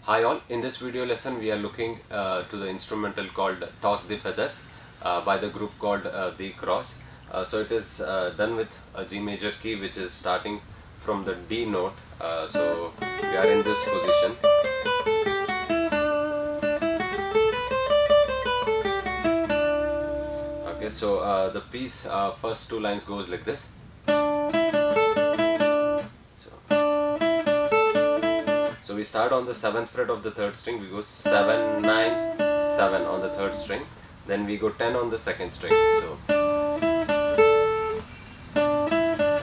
Hi all, in this video lesson we are looking to the instrumental called Toss the Feathers by the group called The Cross. So it is done with a G major key which is starting from the D note. So we are in this position. Okay, so the piece first two lines goes like this. So we start on the 7th fret of the 3rd string, we go 7, 9, 7 on the 3rd string, then we go 10 on the 2nd string, so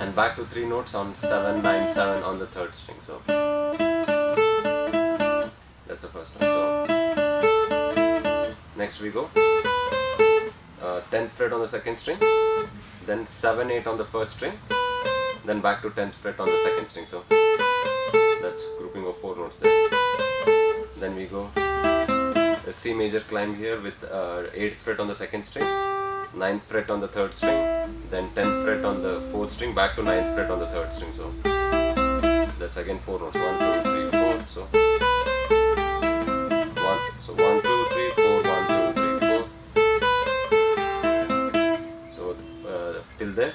and back to 3 notes on 7, 9, 7 on the 3rd string, so that's the first one. So next we go 10th fret on the 2nd string, then 7, 8 on the 1st string, then back to 10th fret on the 2nd string, so that's grouping of 4 notes there. Then we go a C major climb here with 8th fret on the 2nd string, 9th fret on the 3rd string, then 10th fret on the 4th string, back to 9th fret on the 3rd string, so that's again 4 notes, 1, 2, 3, 4, so 1, 2, 3, 4, 1, 2, 3, 4, so till there.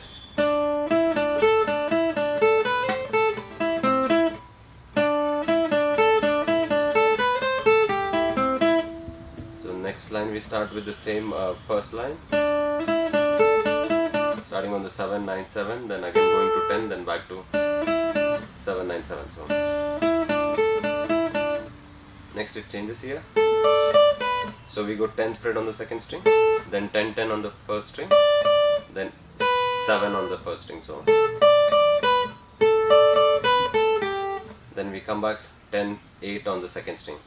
Next line we start with the same first line, starting on the 7, 9, 7, then again going to 10, then back to 7, 9, 7. So next it changes here. So we go 10th fret on the 2nd string, then 10, 10 on the 1st string, then 7 on the 1st string. So then we come back 10, 8 on the 2nd string.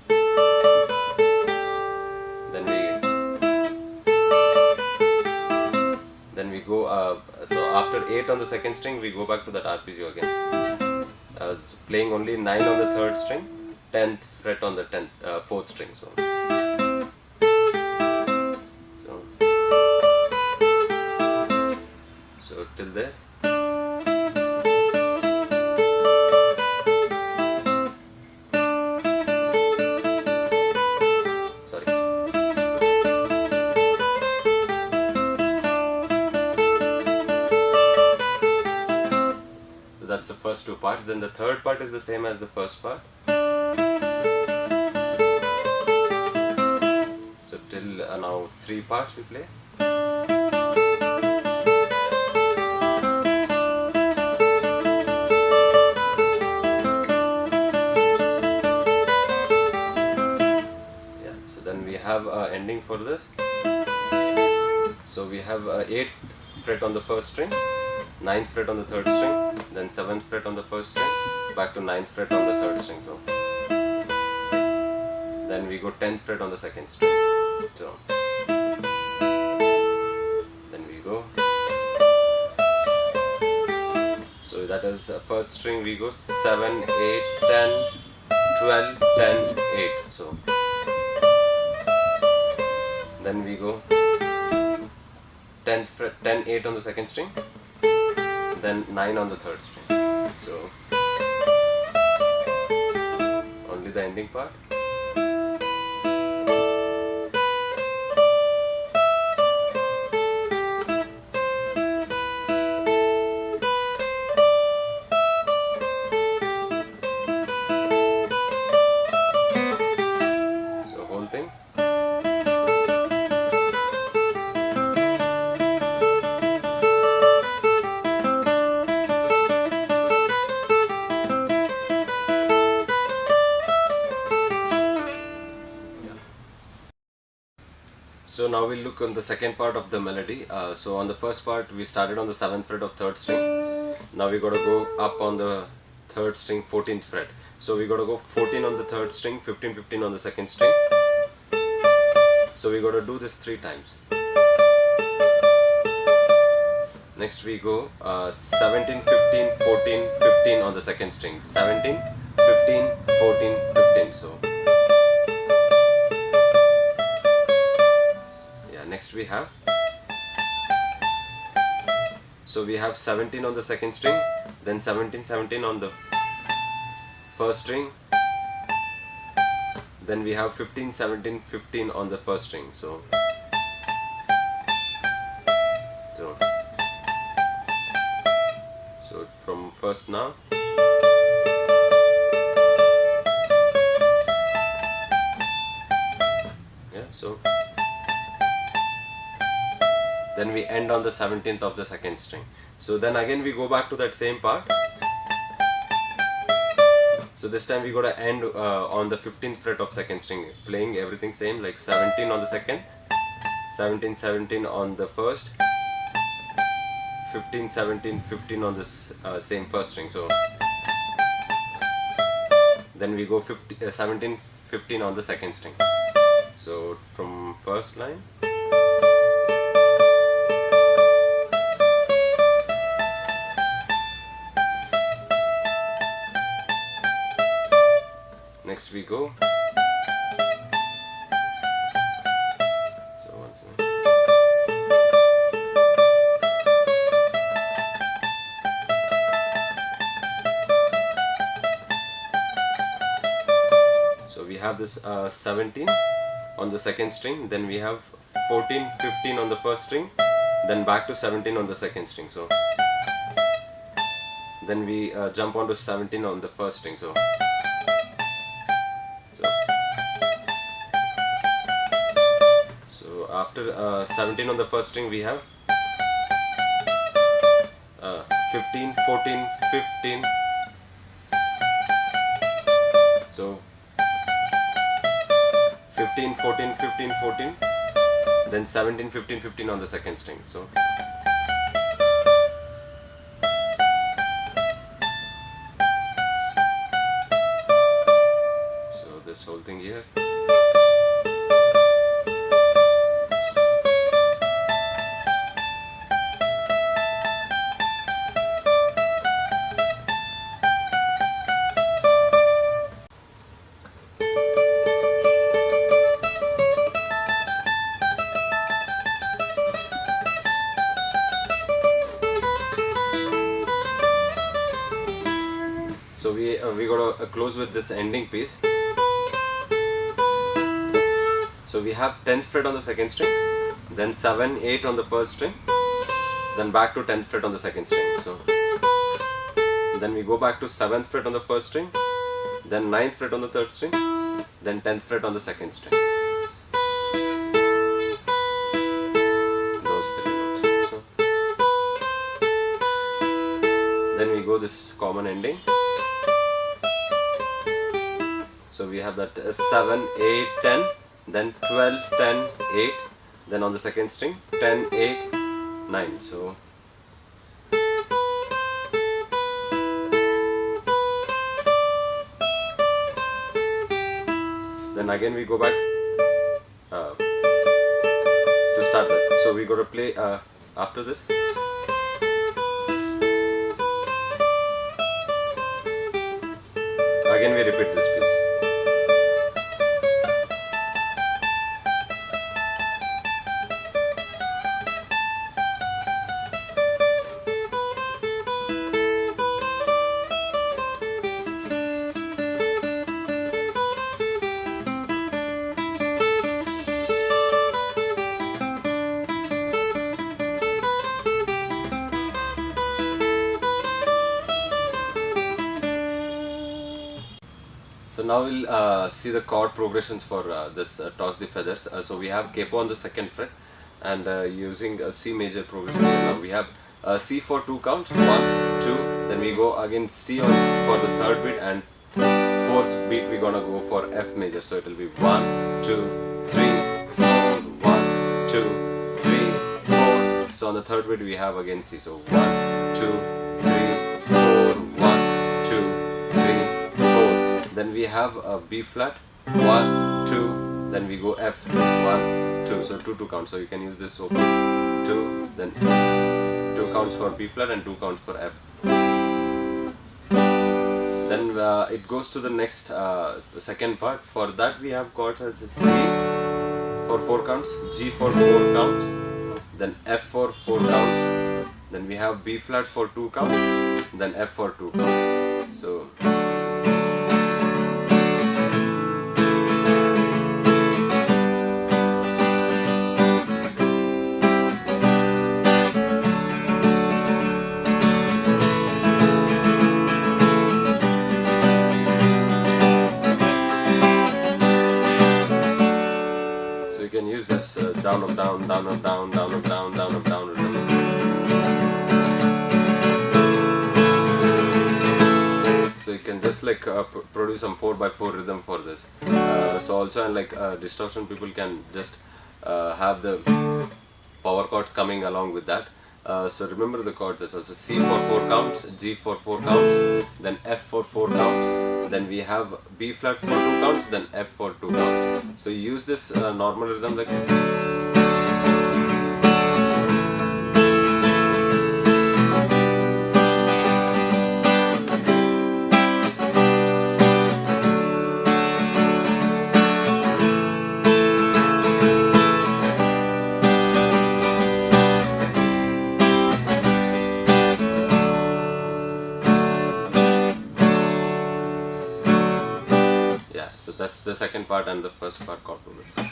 Then we go so after 8 on the 2nd string we go back to that arpeggio again, playing only 9 on the 3rd string, 10th fret on the 4th string, so till there. That's the first two parts. Then the third part is the same as the first part. So till now 3 parts we play. Yeah. So then we have ending for this. So we have 8th fret on the 1st string, 9th fret on the 3rd string, then 7th fret on the 1st string, back to 9th fret on the 3rd string, so then we go 10th fret on the 2nd string, so then we go, so that is first string we go 7, 8, 10, 12, 10, 8, so then we go 10th fret, 10, 8 on the 2nd string, then 9 on the 3rd string, so only the ending part. So whole thing. So now we'll look on the second part of the melody. So on the first part we started on the 7th fret of 3rd string. Now we got to go up on the 3rd string 14th fret. So we got to go 14 on the 3rd string, 15, 15 on the 2nd string. So we got to do this 3 times. Next we go 17, 15, 14, 15 on the 2nd string. 17, 15, 14, 15. So next we have, so we have 17 on the 2nd string, then 17, 17 on the 1st string, then we have 15, 17, 15 on the first string. So from first now, yeah, so then we end on the 17th of the second string. So then again we go back to that same part. So this time we gotta end on the 15th fret of second string, playing everything same, like 17 on the second, 17, 17 on the first, 15, 17, 15 on this same first string. So then we go 17, 15 on the second string. So from first line, next we go. So once more. So we have this 17 on the second string, then we have 14, 15 on the first string, then back to 17 on the second string. So then we jump onto 17 on the first string. So after 17 on the first string we have 15, 14, 15. So 15, 14, 15, 14, then 17, 15, 15 on the second string. So this whole thing here. So we gotta close with this ending piece. So we have 10th fret on the second string, then 7, 8 on the first string, then back to 10th fret on the second string. So then we go back to 7th fret on the first string, then 9th fret on the third string, then 10th fret on the second string. Those 3 notes. So then we go this common ending. So we have that 7, 8, 10, then 12, 10, 8, then on the second string 10, 8, 9. So then again we go back to start that. So we got to play after this. Again we repeat this piece. So now we'll see the chord progressions for this Toss the Feathers. So we have capo on the second fret, and using a C major progression. Now we have C for 2 counts, 1, 2, then we go again C for the third beat, and fourth beat we're gonna go for F major. So it will be 1, 2, 3, 4, 1, 2, 3, 4. So on the third beat we have again C. So 1, 2, 3, 4, 1, 2, 3, 4. Then we have a B flat, 1, 2, then we go F, 1, 2. So 2 counts. So you can use this. So 2, then 2 counts for B flat and 2 counts for F. Then it goes to the next second part. For that we have chords as C for 4 counts, G for 4 counts, then F for 4 counts, then we have B flat for 2 counts, then F for 2 counts. So use this down up down, down up down, down up down, down up down rhythm. So you can just like produce some 4x4 rhythm for this. So also, and like distortion, people can just have the power chords coming along with that. So remember the chords as well. So C for 4 counts, G for 4 counts, then F for 4 counts, then we have B flat for 2 counts, then F for 2 counts. So you use this normal rhythm like. Yeah, so that's the second part and the first part chord progression.